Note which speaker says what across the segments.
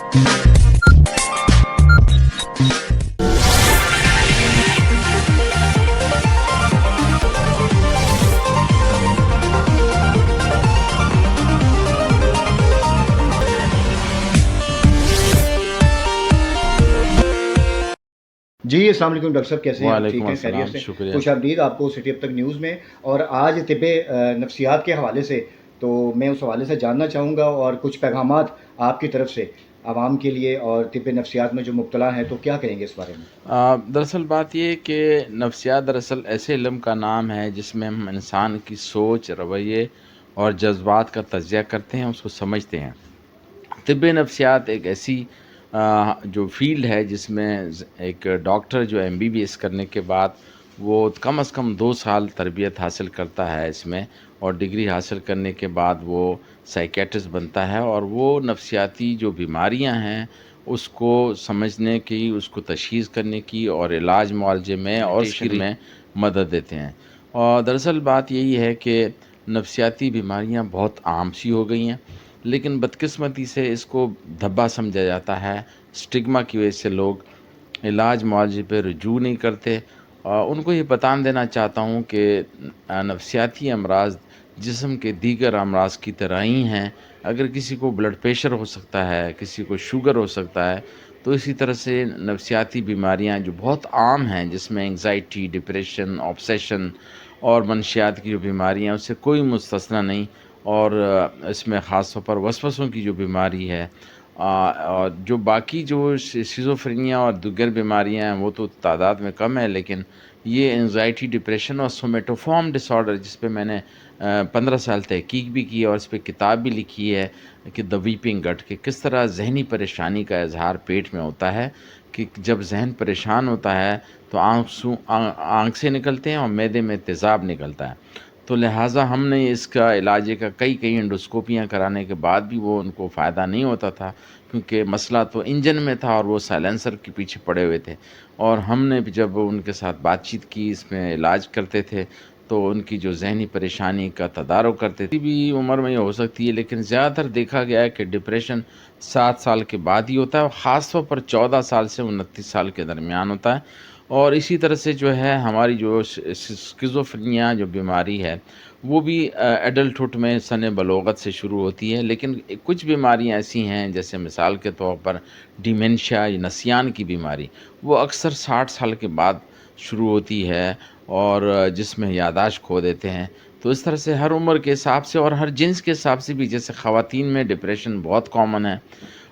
Speaker 1: جی السلام علیکم ڈاکٹر صاحب، کیسے ہیں آپ؟ ٹھیک
Speaker 2: وعلیکم
Speaker 1: ہیں،
Speaker 2: السلام،
Speaker 1: خیریت سے؟
Speaker 2: شکریہ۔
Speaker 1: خوش آمدید آپ کو سٹی اب تک نیوز میں، اور آج طب نفسیات کے حوالے سے تو میں اس حوالے سے جاننا چاہوں گا، اور کچھ پیغامات آپ کی طرف سے عوام کے لیے اور طب نفسیات میں جو مبتلا ہیں تو کیا کہیں گے اس بارے میں؟
Speaker 2: دراصل بات یہ ہے کہ نفسیات دراصل ایسے علم کا نام ہے جس میں ہم انسان کی سوچ، رویے اور جذبات کا تجزیہ کرتے ہیں، اس کو سمجھتے ہیں۔ طب نفسیات ایک ایسی جو فیلڈ ہے جس میں ایک ڈاکٹر جو MBBS کرنے کے بعد وہ کم از کم 2 سال تربیت حاصل کرتا ہے اس میں، اور ڈگری حاصل کرنے کے بعد وہ سائیکیٹرسٹ بنتا ہے، اور وہ نفسیاتی جو بیماریاں ہیں اس کو سمجھنے کی، اس کو تشخیص کرنے کی اور علاج معالجے میں اور میڈیٹیشن میں مدد دیتے ہیں۔ اور دراصل بات یہی ہے کہ نفسیاتی بیماریاں بہت عام سی ہو گئی ہیں، لیکن بدقسمتی سے اس کو دھبا سمجھا جاتا ہے۔ سٹگما کی وجہ سے لوگ علاج معالجے پہ رجوع نہیں کرتے۔ ان کو یہ بتان دینا چاہتا ہوں کہ نفسیاتی امراض جسم کے دیگر امراض کی طرح ہی ہیں۔ اگر کسی کو بلڈ پریشر ہو سکتا ہے، کسی کو شوگر ہو سکتا ہے، تو اسی طرح سے نفسیاتی بیماریاں جو بہت عام ہیں جس میں انگزائٹی، ڈپریشن، آبسیشن اور منشیات کی جو بیماریاں ہیں اس سے کوئی مستثنیٰ نہیں۔ اور اس میں خاص طور پر وسوسوں کی جو بیماری ہے، اور جو باقی جو سیزوفرینیا اور دیگر بیماریاں ہیں وہ تو تعداد میں کم ہے، لیکن یہ انگزائٹی، ڈپریشن اور سومیٹوفارم ڈس آرڈر جس پہ میں نے 15 سال تحقیق بھی کی ہے اور اس پہ کتاب بھی لکھی ہے کہ دی ویپنگ گٹ، کہ کس طرح ذہنی پریشانی کا اظہار پیٹ میں ہوتا ہے، کہ جب ذہن پریشان ہوتا ہے تو آنکھ سے نکلتے ہیں اور معدے میں تیزاب نکلتا ہے۔ تو لہٰذا ہم نے اس کا علاج کا کئی انڈوسکوپیاں کرانے کے بعد بھی وہ ان کو فائدہ نہیں ہوتا تھا، کیونکہ مسئلہ تو انجن میں تھا اور وہ سائلنسر کے پیچھے پڑے ہوئے تھے۔ اور ہم نے جب ان کے ساتھ بات چیت کی، اس میں علاج کرتے تھے، تو ان کی جو ذہنی پریشانی کا تدارک کرتے تھے۔ بھی عمر میں یہ ہو سکتی ہے، لیکن زیادہ تر دیکھا گیا ہے کہ ڈپریشن 7 سال کے بعد ہی ہوتا ہے، اور خاص طور پر 14 سال سے 29 سال کے درمیان ہوتا ہے۔ اور اسی طرح سے جو ہے ہماری جو سکیزوفرینیا جو بیماری ہے وہ بھی ایڈلٹہڈ میں سن بلوغت سے شروع ہوتی ہے، لیکن کچھ بیماریاں ایسی ہیں جیسے مثال کے طور پر ڈیمنشیا یا نسیان کی بیماری، وہ اکثر 60 سال کے بعد شروع ہوتی ہے، اور جس میں یادداشت کھو دیتے ہیں۔ تو اس طرح سے ہر عمر کے حساب سے اور ہر جنس کے حساب سے بھی، جیسے خواتین میں ڈپریشن بہت کامن ہے،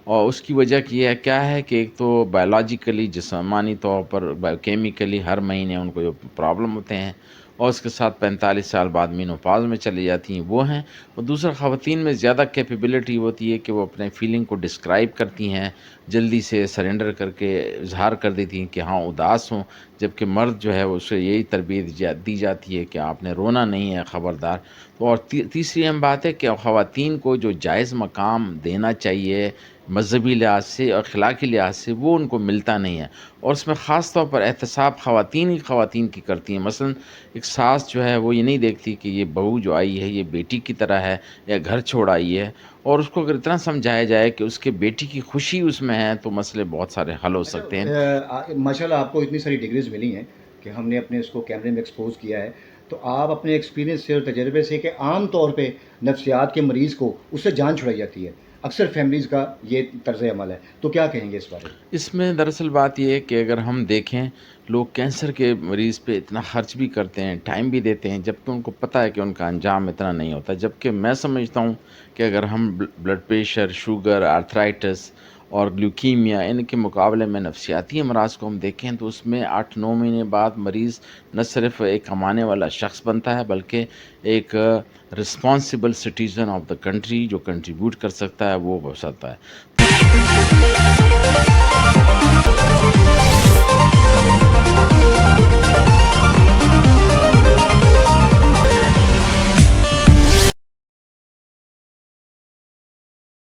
Speaker 2: اور اس کی وجہ کیا ہے کہ ایک تو بایولوجیکلی، جسمانی طور پر کیمیکلی ہر مہینے ان کو جو پرابلم ہوتے ہیں، اور اس کے ساتھ 45 سال بعد مینوپاز میں چلی جاتی ہیں وہ ہیں۔ اور دوسرا، خواتین میں زیادہ کیپیبلٹی ہوتی ہے کہ وہ اپنے فیلنگ کو ڈسکرائب کرتی ہیں، جلدی سے سرنڈر کر کے اظہار کر دیتی ہیں کہ ہاں اداس ہوں، جبکہ مرد جو ہے اسے یہی تربیت دی جاتی ہے کہ آپ نے رونا نہیں ہے، خبردار۔ تو اور تیسری اہم بات ہے کہ خواتین کو جو جائز مقام دینا چاہیے مذہبی لحاظ سے اور اخلاقی لحاظ سے، وہ ان کو ملتا نہیں ہے، اور اس میں خاص طور پر احتساب خواتین کی کرتی ہیں۔ مثلا ایک ساس جو ہے وہ یہ نہیں دیکھتی کہ یہ بہو جو آئی ہے یہ بیٹی کی طرح ہے یا گھر چھوڑ آئی ہے، اور اس کو اگر اتنا سمجھایا جائے کہ اس کے بیٹی کی خوشی اس میں ہے تو مسئلے بہت سارے حل ہو سکتے ہیں۔
Speaker 1: ماشاء اللہ آپ کو اتنی ساری ڈگریز ملی ہیں کہ ہم نے اپنے اس کو کیمرے میں ایکسپوز کیا ہے، تو آپ اپنے ایکسپیرینس سے اور تجربے سے کہ عام طور پہ نفسیات کے مریض کو اس سے جان چھڑائی جاتی ہے، اکثر فیملیز کا یہ طرز عمل ہے، تو کیا کہیں گے اس بارے میں؟
Speaker 2: اس میں دراصل بات یہ ہے کہ اگر ہم دیکھیں، لوگ کینسر کے مریض پہ اتنا خرچ بھی کرتے ہیں، ٹائم بھی دیتے ہیں، جبکہ ان کو پتہ ہے کہ ان کا انجام اتنا نہیں ہوتا۔ جبکہ میں سمجھتا ہوں کہ اگر ہم بلڈ پریشر، شوگر، آرتھرائٹس اور گلیوکیمیا ان کے مقابلے میں نفسیاتی امراض کو ہم دیکھیں تو اس میں 8-9 مہینے بعد مریض نہ صرف ایک کمانے والا شخص بنتا ہے، بلکہ ایک responsible citizen of the country جو کنٹریبیوٹ کر سکتا ہے وہ ہو سکتا ہے۔